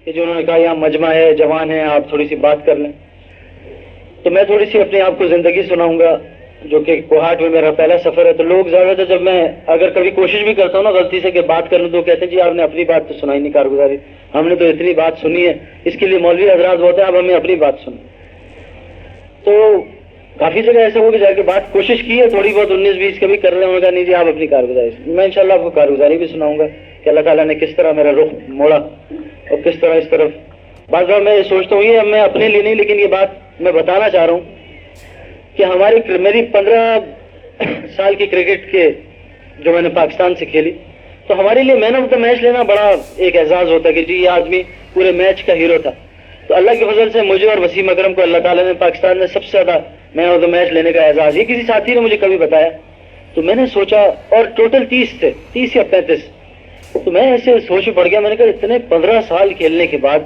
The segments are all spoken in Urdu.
کہ جو انہوں نے کہا یہاں مجمع ہے، جوان ہیں، آپ تھوڑی سی بات کر لیں. تو میں تھوڑی سی اپنے آپ کو زندگی سناؤں گا، جو کہ کوہاٹ میں میرا پہلا سفر ہے. تو لوگ زیادہ تر جب میں اگر کبھی کوشش بھی کرتا ہوں نا غلطی سے کہ بات کر لوں تو کہتے ہیں جی آپ نے اپنی بات تو سنائی نہیں کارگزاری، ہم نے تو اتنی بات سنی ہے. اس کے لیے مولوی حضرات بولتے ہیں اب ہمیں اپنی بات سنیں. تو کافی جگہ ایسا ہو کہ جا کے بات کوشش کی ہے تھوڑی بہت 19-20 کبھی کر رہے ہوں گا، نہیں جی آپ اپنی کارگزاری. میں انشاءاللہ آپ کو کارگزاری بھی سناؤں گا کہ اللہ تعالیٰ نے کس طرح میرا رخ موڑا اور کس طرح اس طرف. بعض بار میں سوچتا ہوں یہ میں اپنے لیے نہیں، لیکن یہ بات میں بتانا چاہ رہا ہوں کہ میری 15 سال کی کرکٹ کے جو میں نے پاکستان سے کھیلی، تو ہمارے لیے مین آف دا میچ لینا بڑا ایک اعزاز ہوتا ہے کہ جی یہ آدمی پورے میچ کا ہیرو تھا. تو اللہ کے فضل سے مجھے اور وسیم اکرم کو اللہ تعالیٰ نے پاکستان میں سب سے زیادہ مین آف دا میچ لینے کا اعزاز، یہ کسی ساتھی نے مجھے کبھی بتایا. تو میں نے سوچا، اور ٹوٹل 30 تھے، 30 یا 35. تو میں ایسے سوچ میں پڑ گیا، میں نے کہا اتنے 15 سال کھیلنے کے بعد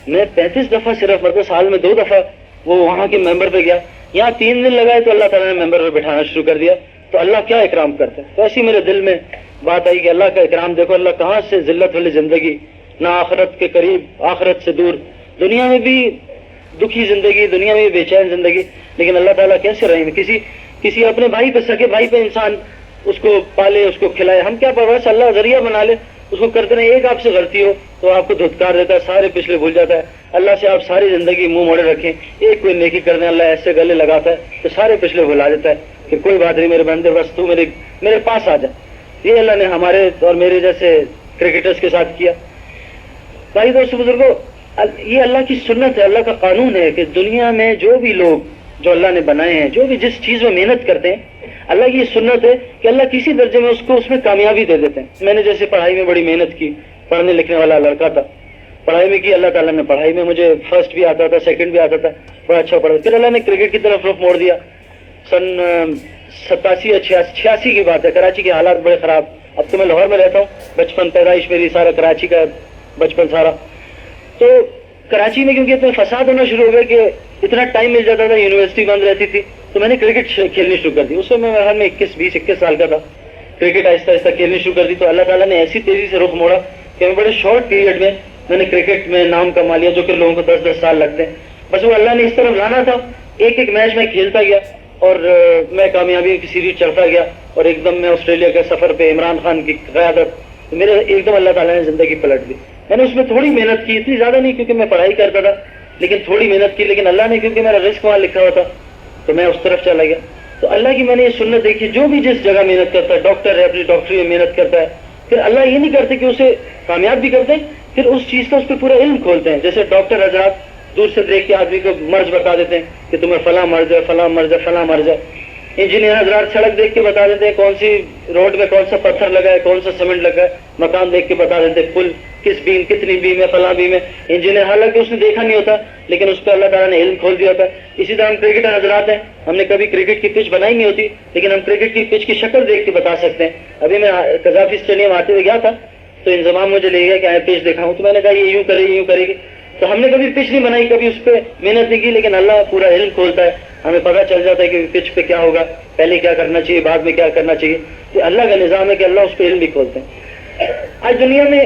میں 35 دفعہ صرف مطلب سال میں 2 دفعہ وہ وہاں کے ممبر پہ گیا، یہاں 3 دن لگائے تو اللہ تعالیٰ نے ممبر پہ بٹھانا شروع کر دیا. تو اللہ کیا اکرام کرتا ہے. تو ایسی میرے دل میں بات آئی کہ اللہ کا اکرام دیکھو، اللہ کہاں سے ذلت والی زندگی، نہ آخرت کے قریب آخرت سے دور، دنیا میں بھی دکھی زندگی، دنیا میں بھی بے چین زندگی، لیکن اللہ تعالیٰ کیسے رحیم. کسی اپنے بھائی پہ، سکے بھائی پہ انسان اس کو پالے، اس کو کھلائے. ہم کیا پرواز، اللہ ذریعہ بنا لے، اس کو کرتے نہیں. ایک آپ سے غلطی ہو تو آپ کو دھتکار دیتا ہے، سارے پچھلے بھول جاتا ہے. اللہ سے آپ ساری زندگی منہ موڑے رکھیں، ایک کوئی نیکی کر دیں، اللہ ایسے گلے لگاتا ہے تو سارے پچھلے بھلا دیتا ہے کہ کوئی بات نہیں میرے بندے، بس تو میرے پاس آ جائے. یہ اللہ نے ہمارے اور میرے جیسے کرکٹرز کے ساتھ کیا. بھائی دوستو بزرگوں، یہ اللہ کی سنت ہے، اللہ کا قانون ہے کہ دنیا میں جو بھی لوگ جو اللہ نے بنائے ہیں، جو بھی جس چیز میں محنت کرتے ہیں، اللہ کی یہ سنت ہے کہ اللہ کسی درجے میں اس میں کامیابی دے دیتے ہیں. میں نے جیسے پڑھائی میں بڑی محنت کی، پڑھنے لکھنے والا لڑکا تھا، پڑھائی میں کی، اللہ تعالیٰ نے پڑھائی میں مجھے فرسٹ بھی آتا تھا، سیکنڈ بھی آتا تھا، بڑا اچھا پڑھا. پھر اللہ نے کرکٹ کی طرف رخ موڑ دیا. سن 87 یا 86 کی بات ہے. کراچی کے حالات بڑے خراب. اب تو میں لاہور میں رہتا ہوں، بچپن پیدائش میری سارا کراچی کا بچپن سارا. تو کراچی میں کیونکہ اتنے فساد ہونا شروع ہو گئے کہ اتنا ٹائم مل جاتا تھا، یونیورسٹی بند رہتی تھی، تو میں نے کرکٹ کھیلنی شروع کر دی. اس میں میرے خیال میں 21 سال کا تھا. کرکٹ آہستہ آہستہ کھیلنی شروع کر دی. تو اللہ تعالیٰ نے ایسی تیزی سے رخ موڑا کہ میں بڑے شارٹ پیریڈ میں نے کرکٹ میں نام کما لیا، جو کہ لوگوں کو 10-10 سال لگتے ہیں. بس وہ اللہ نے اس طرف لانا تھا. ایک میچ میں کھیلتا گیا اور میں کامیابی کی سیڑھی چڑھتا گیا، اور ایک دم میں آسٹریلیا کے سفر پہ عمران خان کی قیادت، میرے ایک دم اللہ تعالیٰ نے زندگی پلٹ دی. میں نے اس میں تھوڑی محنت کی، اتنی زیادہ نہیں کیونکہ میں پڑھائی کرتا تھا، لیکن تھوڑی محنت کی. لیکن اللہ نے کیونکہ میرا رزق وہاں لکھا ہوا تھا تو میں اس طرف چلا گیا. تو اللہ کی میں نے یہ سنت دیکھی، جو بھی جس جگہ محنت کرتا ہے، ڈاکٹر ہے اپنی ڈاکٹری میں محنت کرتا ہے، پھر اللہ یہ نہیں کرتے کہ اسے کامیاب بھی کرتے، پھر اس چیز کا اس پہ پورا علم کھولتے ہیں. جیسے ڈاکٹر حضرات دور سے دیکھ کے آدمی کو مرض بتا دیتے ہیں کہ تمہیں فلاں مرض ہے، فلاں مرض ہے، فلاں مرض ہے. انجینئر حضرات سڑک دیکھ کے بتا دیتے ہیں کون سی روڈ میں کون سا پتھر لگا ہے، کون سا سیمنٹ لگا ہے. مکان دیکھ کے بتا دیتے ہیں پل کس بیم، کتنی بیم ہے، فلاں بیم ہے. انجینئر حالانکہ اس نے دیکھا نہیں ہوتا، لیکن اس پہ اللہ تعالیٰ نے علم کھول دیا ہوتا ہے. اسی طرح ہم کرکٹر حضرات ہیں، ہم نے کبھی کرکٹ کی پچ بنائی نہیں ہوتی، لیکن ہم کرکٹ کی پچ کی شکل دیکھ کے بتا سکتے ہیں. ابھی میں قذافی اسٹیڈیم آتے ہوئے گیا تھا تو انضمام مجھے لے گیا کہ آئے پچ دیکھا ہوں. تو میں نے کہا یہ یوں کرے گی، یوں کرے گی. تو ہم نے کبھی پچ نہیں بنائی، کبھی اس پہ محنت نہیں کی، لیکن اللہ پورا علم کھولتا ہے، ہمیں پتہ چل جاتا ہے کہ پچ پہ کیا ہوگا، پہلے کیا کرنا چاہیے، بعد میں کیا کرنا چاہیے. تو اللہ کا نظام ہے کہ اللہ اس پہ علم بھی کھولتے ہیں. آج دنیا میں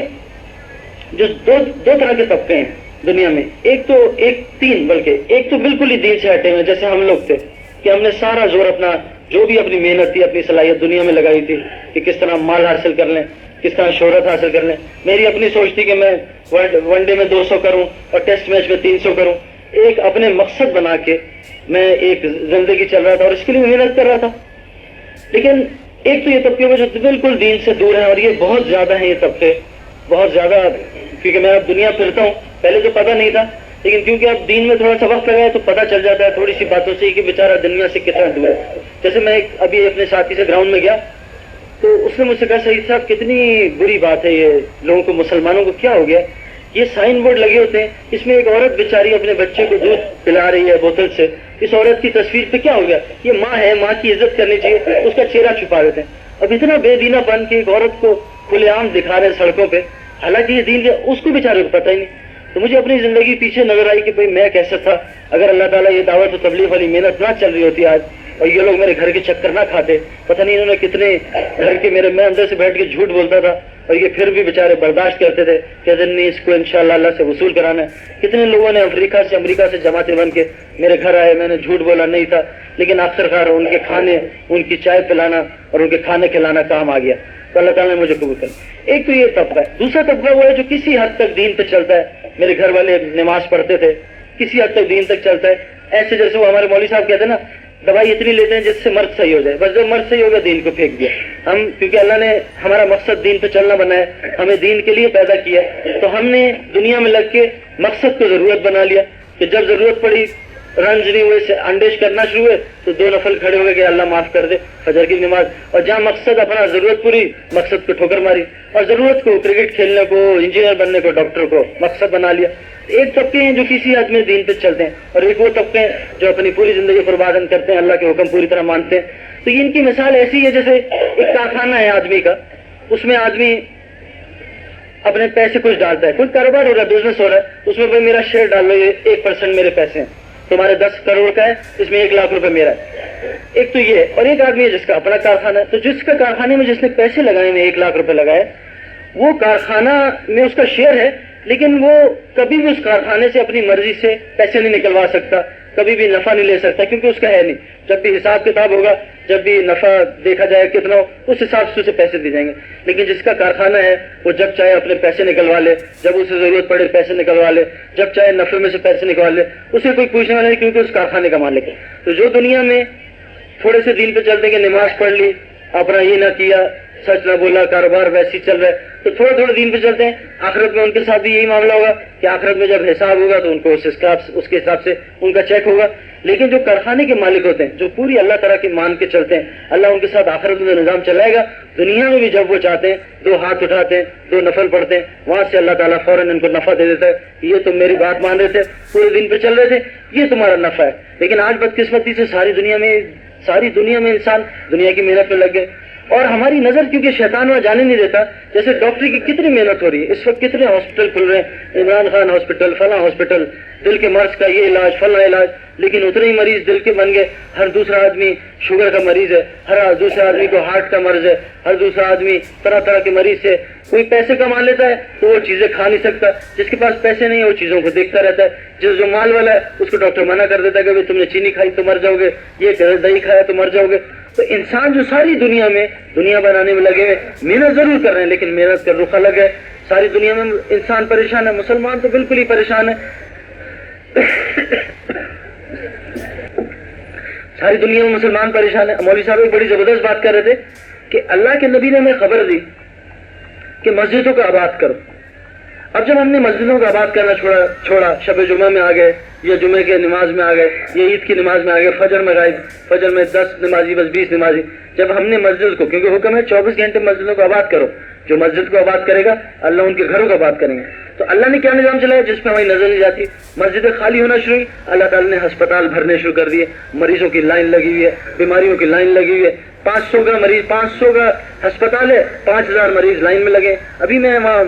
جو دو طرح کے طبقے ہیں دنیا میں، ایک تو بالکل ہی دین سے ہٹے ہوئے، جیسے ہم لوگ تھے کہ ہم نے سارا زور اپنا جو بھی اپنی محنت تھی، اپنی صلاحیت دنیا میں لگائی تھی کہ کس طرح مال حاصل کر لیں، کس طرح شہرت حاصل کر لیں. میری اپنی سوچ تھی کہ میں ون ڈے میں 200 کروں اور ٹیسٹ میچ میں 300 کروں. ایک اپنے مقصد بنا کے میں ایک زندگی چل رہا تھا اور اس کے لیے محنت کر رہا تھا. لیکن ایک تو یہ طبقے وہ جو بالکل دین سے دور ہیں، اور یہ بہت زیادہ ہیں، یہ طبقے بہت زیادہ، کیونکہ میں اب دنیا پھرتا ہوں. پہلے تو پتہ نہیں تھا، لیکن کیونکہ اب دین میں تھوڑا سا وقت لگا ہے تو پتہ چل جاتا ہے تھوڑی سی باتوں سے کہ بیچارہ دنیا سے کتنا دور ہے. جیسے میں ابھی اپنے ساتھی سے گراؤنڈ میں گیا تو اس نے مجھ سے کہا سعید صاحب کتنی بری بات ہے، یہ لوگوں کو، مسلمانوں کو کیا ہو گیا، یہ سائن بورڈ لگے ہوتے ہیں، اس میں ایک عورت بیچاری اپنے بچے کو دودھ پلا رہی ہے بوتل سے، اس عورت کی تصویر پہ کیا ہو گیا، یہ ماں ہے، ماں کی عزت کرنی چاہیے، اس کا چہرہ چھپا دیتے ہیں. اب اتنا بے دینہ بن کے ایک عورت کو کھلے عام دکھا رہے ہیں سڑکوں پہ، حالانکہ یہ دین اس کو بیچارے کو پتہ ہی نہیں. تو مجھے اپنی زندگی پیچھے نظر آئی کہ بھئی میں کیسا تھا. اگر اللہ تعالیٰ یہ دعوت و تبلیغ والی محنت نہ چل رہی ہوتی آج، اور یہ لوگ میرے گھر کے چکر نہ کھاتے، پتہ نہیں انہوں نے کتنے گھر کے میں اندر سے بیٹھ کے جھوٹ بولتا تھا اور یہ پھر بھی بیچارے برداشت کرتے تھے، کہتے نہیں اس کو انشاءاللہ اللہ سے وصول کرانا ہے۔ کتنے لوگوں نے امریکہ سے جماعتیں بن کے میرے گھر آئے، میں نے جھوٹ بولا نہیں تھا، لیکن آخرکار ان کے کھانے، ان کی چائے پلانا اور ان کے کھانے کھلانا کام آ گیا، تو اللہ تعالیٰ نے مجھے قبول کر۔ ایک تو یہ طبقہ ہے، دوسرا طبقہ وہ ہے جو کسی حد تک دین پہ چلتا ہے۔ میرے گھر والے نماز پڑھتے تھے، کسی حد تک دین تک چلتا ہے، ایسے جیسے وہ ہمارے مولوی صاحب کہتے ہیں نا، دوائی اتنی لیتے ہیں جس سے مرض صحیح ہو جائے، بس جب مرض صحیح ہو گیا دین کو پھینک دیا۔ ہم کیونکہ اللہ نے ہمارا مقصد دین پہ چلنا بنایا ہے، ہمیں دین کے لیے پیدا کیا، تو ہم نے دنیا میں لگ کے مقصد کو ضرورت بنا لیا کہ جب ضرورت پڑی، رنج نہیں ہوئے سے انڈیش کرنا شروع ہوئے تو 2 نفل کھڑے ہو گئے کہ اللہ معاف کر دے، فجر کی نماز، اور جہاں مقصد اپنا ضرورت پوری، مقصد کو ٹھوکر ماری، اور ضرورت کو کرکٹ کھیلنے کو، انجینئر بننے کو، ڈاکٹر کو مقصد بنا لیا۔ ایک طبقے ہیں جو کسی حد میں دین پہ چلتے ہیں، اور ایک وہ طبقے ہیں جو اپنی پوری زندگی قربان کرتے ہیں، اللہ کے حکم پوری طرح مانتے ہیں۔ تو یہ ان کی مثال ایسی ہے جیسے ایک کارخانہ ہے آدمی کا، اس میں آدمی اپنے پیسے کچھ ڈالتا ہے، کوئی کاروبار ہو رہا ہے، بزنس ہو رہا ہے، اس میں بھائی میرا شیئر ڈال لو، یہ 1% میرے پیسے ہیں، تمہارے 10 کروڑ کا ہے، اس میں 1 لاکھ روپے میرا ہے۔ ایک تو یہ ہے، اور ایک آدمی ہے جس کا اپنا کارخانہ ہے، تو جس کا کارخانے میں جس نے پیسے لگائے میں 1 لاکھ روپے لگائے، وہ کارخانہ میں اس کا شیئر ہے، لیکن وہ کبھی بھی اس کارخانے سے اپنی مرضی سے پیسے نہیں نکلوا سکتا، کبھی بھی نفع نہیں لے سکتا، کیونکہ اس کا ہے نہیں۔ جب بھی حساب کتاب ہوگا، جب بھی نفع دیکھا جائے کتنا ہو، اس حساب سے اسے پیسے دیے جائیں گے۔ لیکن جس کا کارخانہ ہے وہ جب چاہے اپنے پیسے نکلوا لے، جب اسے ضرورت پڑے پیسے نکلوا لے، جب چاہے نفع میں سے پیسے نکلوا لے، اسے کوئی پوچھنے والا نہیں، کیونکہ اس کارخانے کا مالک ہے۔ تو جو دنیا میں تھوڑے سے دین پہ چلتے کہ نماز پڑھ لی، اپنا یہ نہ کیا، سچ نہ بولا، کاروبار ویسے ہی چل رہا ہے، تو تھوڑے تھوڑے دین پہ چلتے ہیں، آخرت میں ان کے ساتھ بھی یہی معاملہ ہوگا کہ آخرت میں جب حساب ہوگا تو ان کو اس کے حساب سے ان کا چیک ہوگا۔ لیکن جو کارخانے کے مالک ہوتے ہیں، جو پوری اللہ تعالیٰ کی مان کے چلتے ہیں، اللہ ان کے ساتھ آخرت میں نظام چلائے گا، دنیا میں بھی جب وہ چاہتے ہیں 2 ہاتھ اٹھاتے ہیں، 2 نفل پڑھتے ہیں، وہاں سے اللہ تعالیٰ فوراً ان کو نفع دے دیتا ہے۔ یہ تم میری بات مان رہے تھے، پورے دن پہ چل رہے تھے، یہ تمہارا نفع ہے۔ لیکن آج بدقسمتی سے ساری دنیا میں انسان دنیا کی محنت میں لگ گئے، اور ہماری نظر کیونکہ شیطان وہاں جانے نہیں دیتا، جیسے ڈاکٹری کی کتنی محنت ہو رہی ہے اس وقت، کتنے ہاسپٹل کھل رہے ہیں، عمران خان ہاسپٹل، فلاں ہاسپٹل، دل کے مرض کا یہ علاج، فلاں علاج، لیکن اتنے ہی مریض دل کے بن گئے۔ ہر دوسرا آدمی شوگر کا مریض ہے، ہر دوسرا آدمی کو ہارٹ کا مرض ہے، ہر دوسرا آدمی طرح طرح کے مریض سے۔ کوئی پیسے کما لیتا ہے تو وہ چیزیں کھا نہیں سکتا، جس کے پاس پیسے نہیں ہے وہ چیزوں کو دیکھتا رہتا ہے۔ جو مال والا ہے اس کو ڈاکٹر منع کر دیتا ہے کہ تم نے چینی کھائی تو مر جاؤ گے، یہ دہی کھایا تو مر جاؤ گے۔ تو انسان جو ساری دنیا میں دنیا بنانے میں لگے ہوئے، محنت ضرور کر رہے ہیں لیکن محنت کا رخ الگ ہے۔ ساری دنیا میں انسان پریشان ہے، مسلمان تو بالکل ہی پریشان ہے۔ ساری دنیا میں مسلمان پریشان ہے۔ مولوی صاحب ایک بڑی زبردست بات کر رہے تھے کہ اللہ کے نبی نے ہمیں خبر دی کہ مسجدوں کو آباد کرو۔ اب جب ہم نے مسجدوں کو آباد کرنا چھوڑا، شب جمعہ میں آ گئے، یا جمعے کے نماز میں آ گئے، یا عید کی نماز میں آ گئے، فجر میں غائب، فجر میں 10 نمازی بس 20 نمازی، جب ہم نے مسجد کو، کیونکہ حکم ہے 24 گھنٹے مسجدوں کو آباد کرو، جو مسجد کو آباد کرے گا اللہ ان کے گھروں کو آباد کریں گے۔ تو اللہ نے کیا نظام چلایا جس پہ ہماری نظر نہیں جاتی؟ مسجدیں خالی ہونا شروع ہوئی، اللہ تعالیٰ نے ہسپتال بھرنے شروع کر دیے، مریضوں کی لائن لگی ہوئی ہے، بیماریوں کی لائن لگی ہوئی ہے، 500 کا مریض، 500 کا ہسپتال ہے، 5000 مریض لائن میں لگے۔ ابھی میں وہاں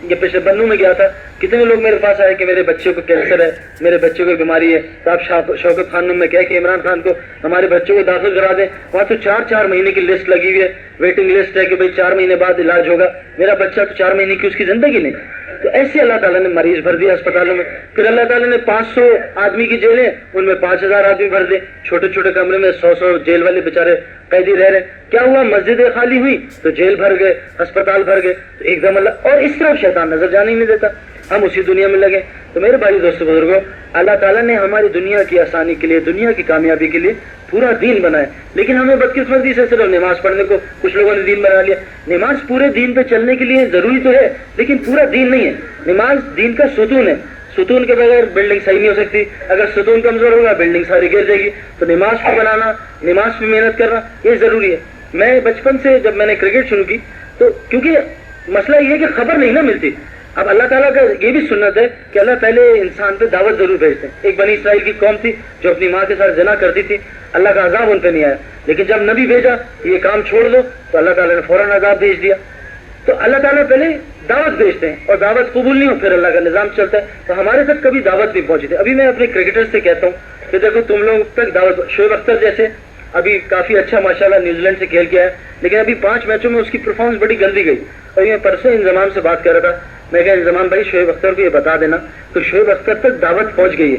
یہ پیش بنو میں گیا تھا، کتنے لوگ میرے پاس آئے کہ میرے بچوں کو کینسر ہے، میرے بچوں کو بیماری ہے، تو آپ شوکت خان میں کہہ کہ عمران خان کو ہمارے بچوں کو داخل کرا دیں۔ وہاں تو 4 مہینے کی لسٹ لگی ہوئی ہے، ویٹنگ لسٹ ہے کہ بھائی 4 مہینے بعد علاج ہوگا۔ میرا بچہ تو 4 مہینے کی اس کی زندگی نہیں۔ تو ایسے اللہ تعالیٰ نے مریض بھر دیا اسپتالوں میں۔ پھر اللہ تعالیٰ نے 500 آدمی کی جیلیں، ان میں 5000 آدمی بھر دے، چھوٹے چھوٹے کمرے میں 100 جیل والے بیچارے قیدی رہ رہے۔ کیا ہوا؟ مسجدیں خالی ہوئی تو جیل بھر گئے، ہسپتال بھر گئے، تو ایک دم اللہ، اور اس طرف شیطان نظر جانے ہی نہیں دیتا، ہم اسی دنیا میں لگے۔ تو میرے بھائی دوستو بزرگوں، اللہ تعالیٰ نے ہماری دنیا کی آسانی کے لیے، دنیا کی کامیابی کے لیے پورا دین بنایا، لیکن ہمیں بدقسمتی سے صرف نماز پڑھنے کو کچھ لوگوں نے دین بنا لیا۔ نماز پورے دین پہ چلنے کے لیے ضروری تو ہے لیکن پورا دین نہیں ہے۔ نماز دین کا ستون ہے، ستون کے بغیر بلڈنگ صحیح نہیں ہو سکتی۔ اگر ستون کمزور ہوگا بلڈنگ ساری گر جائے گی۔ تو نماز کو بنانا، نماز پہ محنت کرنا یہ ضروری ہے۔ میں بچپن سے جب میں نے کرکٹ شروع کی تو کیونکہ مسئلہ یہ ہے کہ خبر نہیں نہ ملتی۔ اب اللہ تعالیٰ کا یہ بھی سنت ہے کہ اللہ پہلے انسان پہ دعوت ضرور بھیجتے ہیں۔ ایک بنی اسرائیل کی قوم تھی جو اپنی ماں کے ساتھ زنا کرتی تھی، اللہ کا عذاب ان پہ نہیں آیا، لیکن جب نبی بھیجا یہ کام چھوڑ دو تو اللہ تعالیٰ نے فوراً عذاب بھیج دیا۔ تو اللہ تعالیٰ پہلے دعوت بھیجتے ہیں اور دعوت قبول نہیں ہو پھر اللہ کا نظام چلتا ہے۔ تو ہمارے تک کبھی دعوت نہیں پہنچی تھی۔ ابھی میں اپنے کرکٹر سے کہتا ہوں کہ دیکھو تم لوگ تک دعوت، شعیب اختر جیسے ابھی کافی اچھا ماشاءاللہ نیوزی لینڈ سے کھیل کے آیا، لیکن ابھی 5 میچوں میں اس کی پرفارمنس بڑی گندی گئی. اور میں پرسوں انضمام سے بات کر رہا تھا، میں کہا انضمام بھائی شعیب اختر کو یہ بتا دینا تو شعیب اختر تک دعوت پہنچ گئی ہے.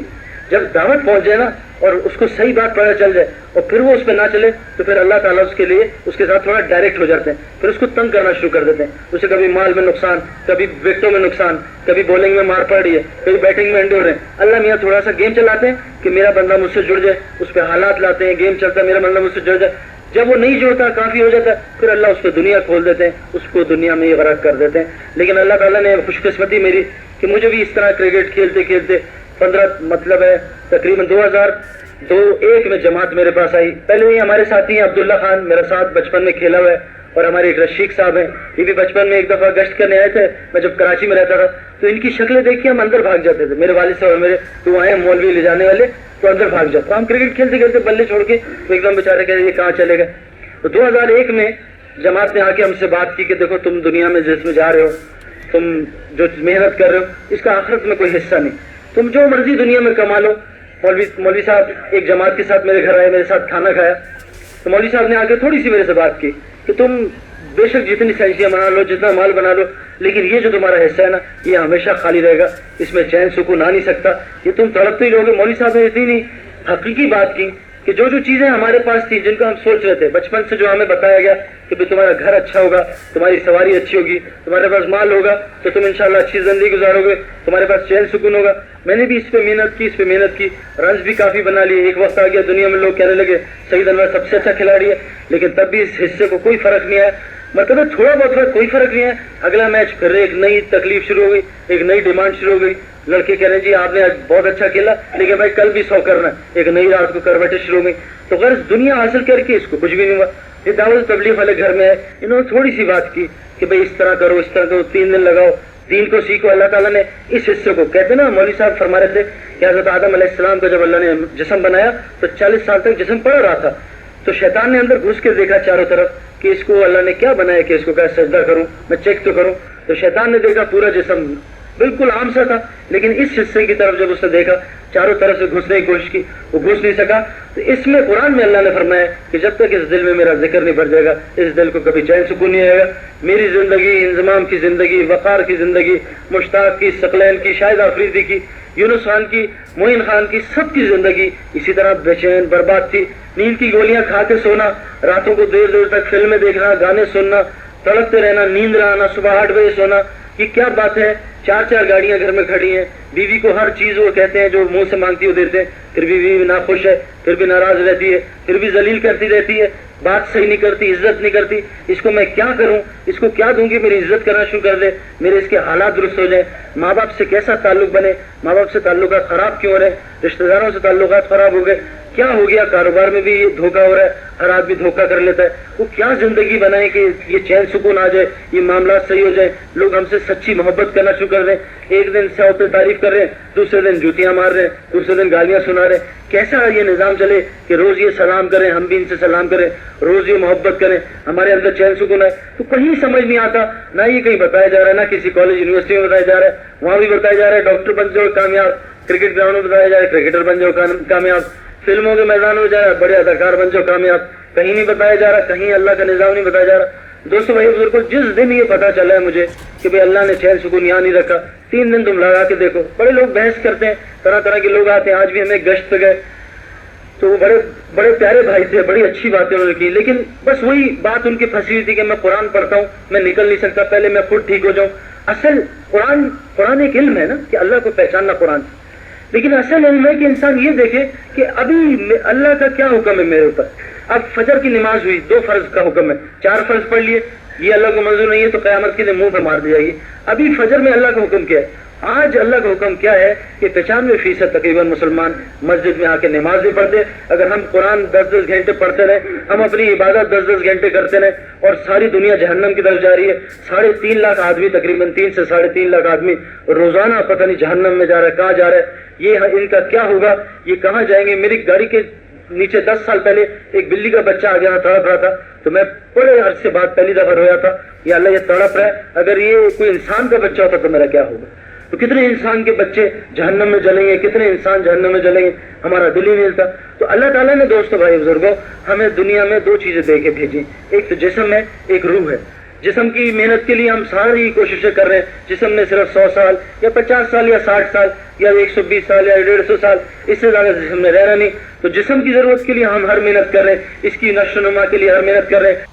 جب دعوت پہنچ جائے نا اور اس کو صحیح بات پتہ چل جائے اور پھر وہ اس پہ نہ چلے تو پھر اللہ تعالیٰ اس کے لیے اس کے ساتھ تھوڑا ڈائریکٹ ہو جاتے ہیں، پھر اس کو تنگ کرنا شروع کر دیتے ہیں. اسے کبھی مال میں نقصان، کبھی وکٹوں میں نقصان، کبھی بولنگ میں مار پڑ رہی ہے، کبھی بیٹنگ میں انڈے ہو رہے ہیں. اللہ میاں تھوڑا سا گیم چلاتے ہیں کہ میرا بندہ مجھ سے جڑ جائے، اس پہ حالات لاتے ہیں، گیم چلتا ہے میرا بندہ مجھ سے جڑ جائے. جب وہ نہیں جڑتا کافی ہو جاتا ہے پھر اللہ اس کو دنیا کھول دیتے ہیں، اس کو دنیا میں یہ غرق کر دیتے ہیں. لیکن اللہ تعالیٰ نے خوش قسمتی میری کہ مجھے بھی اس طرح کرکٹ کھیلتے کھیلتے 15 مطلب ہے تقریباً 2001 میں جماعت میرے پاس آئی. پہلے یہ ہمارے ساتھی ہیں عبداللہ خان، میرا ساتھ بچپن میں کھیلا ہوا ہے، اور ہمارے ایک رشید صاحب ہیں، یہ بھی بچپن میں ایک دفعہ گشت کرنے آئے تھے. میں جب کراچی میں رہتا تھا تو ان کی شکلیں دیکھ کے ہم اندر بھاگ جاتے تھے. میرے والد صاحب میرے تو آئے مولوی لے جانے والے تو اندر بھاگ جاتے. ہم کرکٹ کھیلتے کھیلتے بلے چھوڑ کے تو ایک دم بیچارے کہ یہ کہاں چلے گئے. تو 2001 میں جماعت نے آ کے ہم سے بات کی کہ دیکھو تم دنیا میں جس میں جا رہے ہو، تم جو محنت کر رہے ہو اس کا آخرت میں کوئی حصہ نہیں، تم جو مرضی دنیا میں کما لو. مولوی صاحب ایک جماعت کے ساتھ میرے گھر آئے، میرے ساتھ کھانا کھایا تو مولوی صاحب نے آ کے تھوڑی سی میرے سے بات کی کہ تم بے شک جتنی سائنسیاں بنا لو، جتنا مال بنا لو، لیکن یہ جو تمہارا حصہ ہے نا یہ ہمیشہ خالی رہے گا، اس میں چین سکون آ نہیں سکتا، یہ تم تڑپتے ہی رہو گے. مولوی صاحب نے اتنی نہیں حقیقی بات کی کہ جو چیزیں ہمارے پاس تھی، جن کا ہم سوچ رہے تھے بچپن سے، جو ہمیں بتایا گیا کہ تمہارا گھر اچھا ہوگا، تمہاری سواری اچھی ہوگی، تمہارے پاس مال ہوگا تو تم انشاءاللہ اچھی زندگی گزارو گے، تمہارے پاس چین سکون ہوگا. میں نے بھی اس پہ محنت کی، رنز بھی کافی بنا لیے. ایک وقت آ گیا دنیا میں لوگ کہنے لگے سعید انور سب سے اچھا کھلاڑی ہے، لیکن تب بھی اس حصے کو کوئی فرق نہیں آیا. مطلب تھوڑا بہت کوئی فرق نہیں ہے. اگلا میچ پھر ایک نئی تکلیف شروع ہو گئی، ایک نئی ڈیمانڈ شروع ہو گئی. لڑکے کہہ رہے ہیں جی آپ نے آج بہت اچھا کھیلا لیکن بھائی کل بھی 100 کرنا ہے. ایک نئی رات کو کروٹیں شروع ہو گئی. تو غرض دنیا حاصل کر کے اس کو کچھ بھی نہیں ہوا. یہ دعوت تبلیغ والے گھر میں ہے، انہوں نے تھوڑی سی بات کی کہ بھائی اس طرح کرو، اس طرح کرو، 3 دن لگاؤ، دین کو سیکھو. اللہ تعالیٰ نے اس حصے کو کہتے ہیں نا، مولوی صاحب فرما رہے تھے کہ حضرت آدم علیہ السلام کو جب اللہ نے جسم بنایا تو 40 سال تک جسم پڑ رہا تھا. تو شیطان نے اندر گھس کے دیکھا چاروں طرف کہ اس کو اللہ نے کیا بنایا کہ اس کو کیا سجدہ کروں، میں چیک تو کروں. تو شیطان نے دیکھا پورا جسم بالکل عام سا تھا، لیکن اس حصے کی طرف جب اس نے دیکھا چاروں طرف سے گھسنے کی کوشش کی، وہ گھس نہیں سکا. تو اس میں قرآن میں اللہ نے فرمایا کہ جب تک اس دل میں میرا ذکر نہیں بڑھ جائے گا اس دل کو کبھی چین سکون نہیں آئے گا. میری زندگی، انضمام کی زندگی، وقار کی زندگی، مشتاق کی، ثقلین کی، شاہد آفریدی کی، یونس خان کی، معین خان کی، سب کی زندگی اسی طرح بے چین برباد تھی. نیند کی گولیاں کھا کے سونا، راتوں کو دیر دیر تک فلمیں دیکھنا، گانے سننا، تڑپتے رہنا، نیند نہ آنا، صبح 8 بجے سونا. یہ کیا بات ہے؟ 4 گاڑیاں گھر میں کھڑی ہیں، بیوی کو ہر چیز وہ کہتے ہیں جو منہ سے مانگتی وہ دیتے ہیں، پھر بھی بیوی ناخوش ہے، پھر بھی ناراض رہتی ہے، پھر بھی ذلیل کرتی رہتی ہے، بات صحیح نہیں کرتی، عزت نہیں کرتی. اس کو میں کیا کروں؟ اس کو کیا دوں گی میری عزت کرنا شروع کر دے، میرے اس کے حالات درست ہو جائیں. ماں باپ سے کیسا تعلق بنے؟ ماں باپ سے تعلقات خراب کیوں ہو رہے ہیں؟ رشتہ داروں سے تعلقات خراب ہو گئے. کیا ہو گیا؟ کاروبار میں بھی دھوکہ ہو رہا ہے، ہر آدمی دھوکہ کر لیتا ہے. وہ کیا زندگی بنائیں کہ یہ چین سکون آ جائے، یہ معاملات صحیح ہو جائے، لوگ ہم سے سچی محبت کرنا شروع کر دیں. ایک دن سو پہ تعریف کر رہے ہیں، دوسرے دن جوتیاں مار رہے ہیں، دوسرے دن گالیاں سنا رہے ہیں. کیسا یہ نظام چلے کہ روز یہ سلام کریں، ہم بھی ان سے سلام کریں، روز یہ محبت کریں، ہمارے اندر چین سکون ہے؟ تو کہیں سمجھ نہیں آتا. نہ یہ کہیں بتایا جا رہا ہے، نہ کسی کالج یونیورسٹی میں بتایا جا رہا ہے. وہاں بھی بتایا جا رہا ہے ڈاکٹر بن جاؤ کامیاب، کرکٹ گراؤنڈ میں بتایا جا رہا ہے کرکٹر بن جاؤ کامیاب، فلموں کے میدان میں جا رہا ہے بڑے اداکار بن جاؤ کامیاب. کہیں نہیں بتایا جا رہا، کہیں اللہ کا نظام نہیں بتایا جا رہا. دوستو بھائی بزرگوں، جس دن یہ پتا چلا ہے مجھے کہ بھئی اللہ نے چین سکون یہاں نہیں رکھا، 3 دن تم لگا کے دیکھو. بڑے لوگ بحث کرتے ہیں، طرح طرح کے لوگ آتے ہیں. آج بھی ہمیں گشت پہ گئے تو وہ بڑے پیارے بھائی تھے، بڑی اچھی باتیں انہوں نے کی، لیکن بس وہی بات ان کی پھنسی ہوئی تھی کہ میں قرآن پڑھتا ہوں، میں نکل نہیں سکتا، پہلے میں خود ٹھیک ہو جاؤں. اصل قرآن ایک علم ہے نا کہ اللہ کو پہچاننا قرآن، لیکن اصل علم ہے کہ انسان یہ دیکھے کہ ابھی اللہ کا کیا حکم ہے میرے اوپر. اب فجر کی نماز ہوئی، 2 فرض کا حکم ہے، 4 فرض پڑھ لیے، یہ اللہ کو منظور نہیں ہے تو قیامت کے دن منہ پہ مار دی جائے گی. ابھی فجر میں اللہ کا حکم کیا ہے؟ آج اللہ کا حکم کیا ہے کہ 95% تقریباً مسلمان مسجد میں آ کے نماز نہیں پڑھتے. اگر ہم قرآن 10-10 گھنٹے پڑھتے رہے، ہم اپنی عبادت 10-10 گھنٹے کرتے رہے اور ساری دنیا جہنم کی طرف جا رہی ہے. 3.5 لاکھ آدمی، تقریباً 3 سے 3.5 لاکھ آدمی روزانہ پتہ نہیں جہنم میں جا رہا ہے، کہاں جا رہا ہے؟ یہ ان کا کیا ہوگا؟ یہ کہاں جائیں گے؟ میری گاڑی کے نیچے 10 سال پہلے ایک بلی کا بچہ آ گیا، تڑپ رہا تھا، تو میں بڑے عرصے سے بعد پہلی دفعہ رویا تھا، یا اللہ یہ تڑپ رہا ہے، اگر یہ کوئی انسان کا بچہ ہوتا تو میرا کیا ہوگا؟ تو کتنے انسان کے بچے جہنم میں جلیں گے, کتنے انسان جہنم میں جلیں گے, ہمارا دل ہی نہیں ملتا. تو اللہ تعالیٰ نے دوستو بھائی بزرگوں ہمیں دنیا میں دو چیزیں دے کے بھیجی, ایک تو جسم ہے, ایک روح ہے. جسم کی محنت کے لیے ہم ساری کوششیں کر رہے ہیں. جسم نے صرف 100 سال یا 50 سال یا 60 سال یا 120 سال یا 150 سال, اس سے زیادہ جسم نے رہنا نہیں. تو جسم کی ضرورت کے لیے ہم ہر محنت کر رہے ہیں, اس کی نشو و نما کے لیے ہر محنت کر رہے ہیں.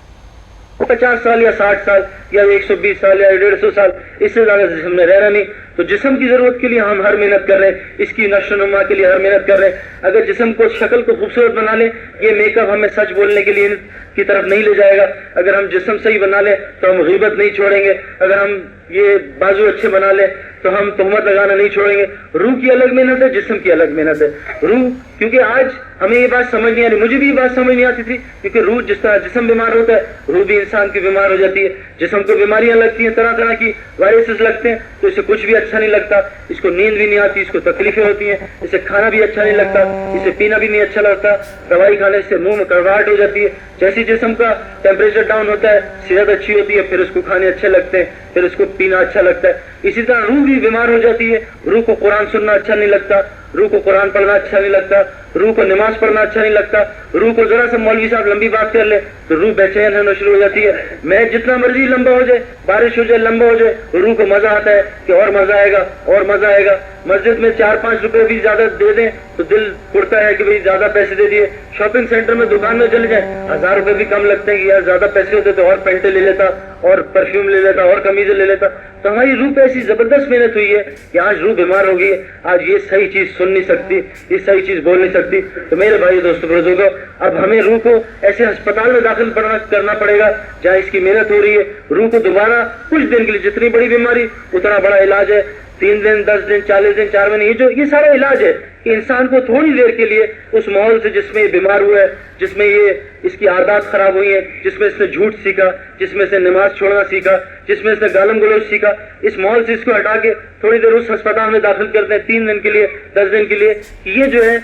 50 سال یا 60 سال یا 120 سال یا 150 سال, اس سے زیادہ جسم نے رہنا نہیں. تو جسم کی ضرورت کے لیے ہم ہر محنت کر رہے ہیں, اس کی نشو و نما کے لیے ہر محنت کر رہے ہیں. اگر جسم کو, شکل کو خوبصورت بنا لیں, یہ میک اپ ہمیں سچ بولنے کے لیے کی طرف نہیں لے جائے گا. اگر ہم جسم صحیح بنا لیں تو ہم غیبت نہیں چھوڑیں گے. اگر ہم یہ بازو اچھے بنا لیں تو ہم تہمت لگانا نہیں چھوڑیں گے. روح کی الگ محنت ہے, جسم کی الگ محنت ہے. روح, کیونکہ آج ہمیں یہ بات سمجھ نہیں آ رہی, مجھے بھی یہ بات سمجھ نہیں آتی تھی, کیونکہ روح جس طرح جسم بیمار ہوتا ہے روح بھی انسان کی بیمار ہو جاتی ہے. جسم کو بیماریاں لگتی ہیں, طرح طرح کی وائرسز لگتے ہیں, تو اسے کچھ بھی اچھا نہیں لگتا, اس کو نیند بھی نہیں آتی, اس کو تکلیفیں ہوتی ہیں, اسے کھانا بھی اچھا نہیں لگتا, اسے پینا بھی نہیں اچھا لگتا, دوائی کھانے سے منہ میں کڑواہٹ ہو جاتی ہے. جیسی جسم کا ٹیمپریچر ڈاؤن ہوتا ہے صحت اچھی ہوتی ہے, پھر اس کو کھانے اچھے لگتے ہیں, پھر اس کو پینا اچھا لگتا ہے. اسی طرح روح بھی بیمار ہو جاتی ہے. روح کو قرآن سننا اچھا نہیں لگتا, روح کو قرآن پڑھنا اچھا نہیں لگتا, روح کو نماز پڑھنا اچھا نہیں لگتا. روح کو ذرا سے مولوی صاحب لمبی بات کر لے تو روح بے چین ہونا شروع ہو جاتی ہے. میں جتنا مرضی لمبا ہو جائے, بارش ہو جائے, لمبا ہو جائے, روح کو مزہ آتا ہے کہ اور مزہ آئے گا اور مزہ آئے گا. مسجد میں 4-5 روپے بھی زیادہ دے دیں تو دل اڑتا ہے کہ بھئی زیادہ پیسے دے دیے. شاپنگ سینٹر میں دکان میں چلے جائیں, 1000 روپے بھی کم لگتے ہیں کہ یار زیادہ پیسے ہوتے تو اور پینٹیں لے لیتا, اور پرفیوم لے لیتا, اور قمیضیں لے لیتا. تو ہماری روح پہ ایسی زبردست محنت ہوئی ہے کہ آج روح بیمار ہو گئی ہے. آج یہ صحیح چیز سن نہیں سکتی, یہ صحیح چیز بول نہیں سکتی. تو میرے بھائی دوستو بزرگوں, اب ہمیں روح کو ایسے ہسپتال میں داخل کرنا پڑے گا جہاں اس کی محنت ہو رہی ہے. روح کو دوبارہ کچھ دن کے لیے, جتنی بڑی بیماری اتنا بڑا علاج ہے. 3 دن, 10 دن, 40 دن, 4 مہینے, یہ سارا علاج ہے کہ انسان کو تھوڑی دیر کے لیے اس ماحول سے جس میں یہ بیمار ہوا ہے, جس میں یہ اس کی عادات خراب ہوئی ہیں, جس میں اس نے جھوٹ سیکھا, جس میں اس نے نماز چھوڑنا سیکھا, جس میں اس نے گالم گلوچ سیکھا, اس ماحول سے اس کو ہٹا کے تھوڑی دیر اس ہسپتال میں داخل کرتے ہیں 3 دن کے لیے, 10 دن کے لیے. یہ جو ہے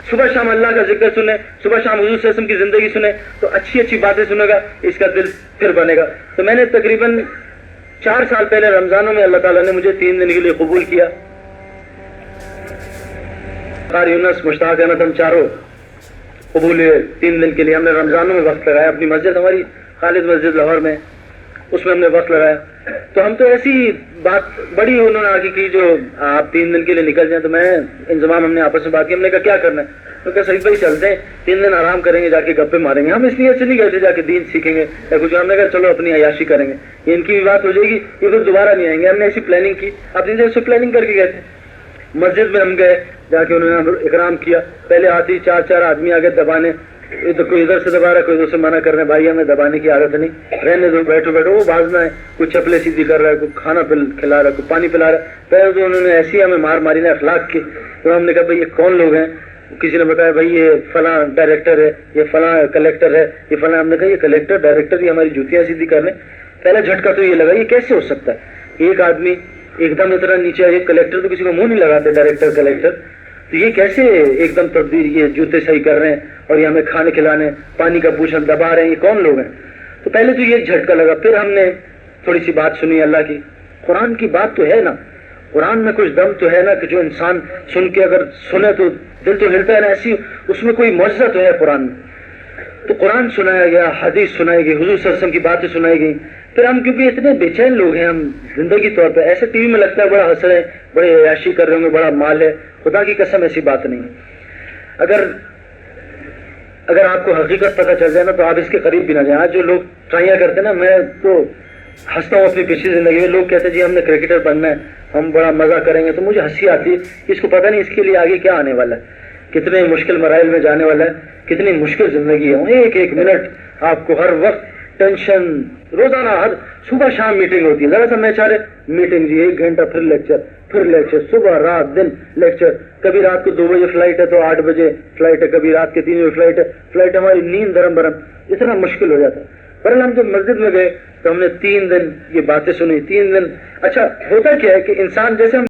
صبح شام اللہ کا ذکر سنیں, صبح شام حضور صلی اللہ علیہ وسلم کی زندگی سنیں تو اچھی اچھی باتیں سنے گا, اس کا دل پھر بنے گا. تو میں نے تقریباً 4 سال پہلے رمضانوں میں اللہ تعالیٰ نے مجھے 3 دن کے لیے قبول کیا. قاری یونس, مشتاق احمد, ہم چاروں قبول ہوئے 3 دن کے لیے. ہم نے رمضانوں میں وقت لگایا. اپنی مسجد, ہماری خالد مسجد لاہور میں, اس میں ہم نے وقت لگایا. تو ہم تو ایسی بات بڑی انہوں نے آگے کی جو آپ 3 دن کے لیے نکل جائیں. تو میں انضمام, ہم نے آپس میں بات کی, ہم نے کہا کیا کرنا ہے. تو کہا صحیح بھائی چلتے ہیں, 3 دن آرام کریں گے, جا کے گپے ماریں گے. ہم اس لیے ایسے نہیں کہتے جا کے دین سیکھیں گے یا کچھ. ہم نے کہا چلو اپنی عیاشی کریں گے, یہ ان کی بھی بات ہو جائے گی, یہ پھر دوبارہ نہیں آئیں گے. ہم نے ایسی پلاننگ کی, اپنی طرف سے پلاننگ کر کے گئے تھے. مسجد میں ہم گئے, جا کے انہوں نے اکرام کیا. پہلے آتے ہی 4 آدمی آگے دبانے, کوئی ادھر سے دبا رہا ہے, کوئی ادھر سے منع کر رہے ہیں, بھائی ہمیں دبانے کی عادت نہیں, رہنے دو, بیٹھو بیٹھو. وہ بازنا ہے, کوئی چپلے سیدھی کر رہا ہے, کوئی کھانا کھلا رہا ہے, کوئی پانی پلا رہا ہے. پہلے تو انہوں نے ایسی ہمیں مار ماری نا اخلاق کی. تو ہم نے کہا بھائی یہ کون لوگ ہیں. کسی نے بتایا بھائی یہ فلاں ڈائریکٹر ہے, یہ فلاں کلیکٹر ہے, یہ فلاں. ہم نے کہا یہ کلیکٹر ڈائریکٹر یہ ہماری جوتیاں سیدھی کر لیں. پہلا جھٹکا تو یہ لگا, یہ کیسے ہو سکتا ہے. ایک آدمی ایک دم اتنا نیچے, ایک کلیکٹر تو کسی کو منہ نہیں لگاتے, ڈائریکٹر کلیکٹر, تو یہ کیسے ایک دم تبدیل, یہ جوتے صحیح کر رہے ہیں اور یہ ہمیں کھانے کھلانے, پانی کا پوچھن دبا رہے ہیں, یہ کون لوگ ہیں. تو پہلے تو یہ جھٹکا لگا. پھر ہم نے تھوڑی سی بات سنی اللہ کی. قرآن کی بات تو ہے نا, قرآن میں کچھ دم تو ہے نا کہ جو انسان سن کے اگر سنے تو دل تو ہلتا ہے نا, ایسی اس میں کوئی معجزہ تو ہے قرآن میں. تو قرآن سنایا گیا, حدیث سنائی گئی, حضور صلی اللہ علیہ وسلم کی باتیں سنائی گئی. پھر ہم کیونکہ اتنے بے چین لوگ ہیں, ہم زندگی طور پہ ایسے ٹی وی میں لگتا ہے بڑا ہنس رہے ہیں, بڑے عیاشی کر رہے ہوں گے, بڑا مال ہے. خدا کی قسم ایسی بات نہیں. اگر آپ کو حقیقت پتہ چل جائے نا تو آپ اس کے قریب بھی نہ جائیں. آج جو لوگ ٹرائیاں کرتے ہیں نا, میں تو ہنستا ہوں اپنی پچھلی زندگی میں. لوگ کہتے ہیں جی ہم نے کرکٹر بننا ہے, ہم بڑا مزہ کریں گے. تو مجھے ہنسی آتی ہے, اس کو پتہ نہیں اس کے لیے آگے کیا آنے والا ہے, کتنے مشکل مراحل میں جانے والا ہے, کتنی مشکل زندگی ہے. ایک منٹ آپ کو ہر وقت ٹینشن, روزانہ ہر صبح شام میٹنگ ہوتی ہے. ذرا سا میں چاہ رہے میٹنگ جی, 1 گھنٹہ, پھر لیکچر, صبح رات دن لیکچر. کبھی رات کو 2 بجے فلائٹ ہے تو 8 بجے فلائٹ ہے, کبھی رات کے 3 بجے فلائٹ ہے. فلائٹ ہماری نیند درم برم, اتنا مشکل ہو جاتا ہے. پر ہم جب مسجد میں گئے تو ہم نے 3 دن یہ باتیں سنی. 3 دن. اچھا ہوتا کیا ہے کہ انسان جیسے ہم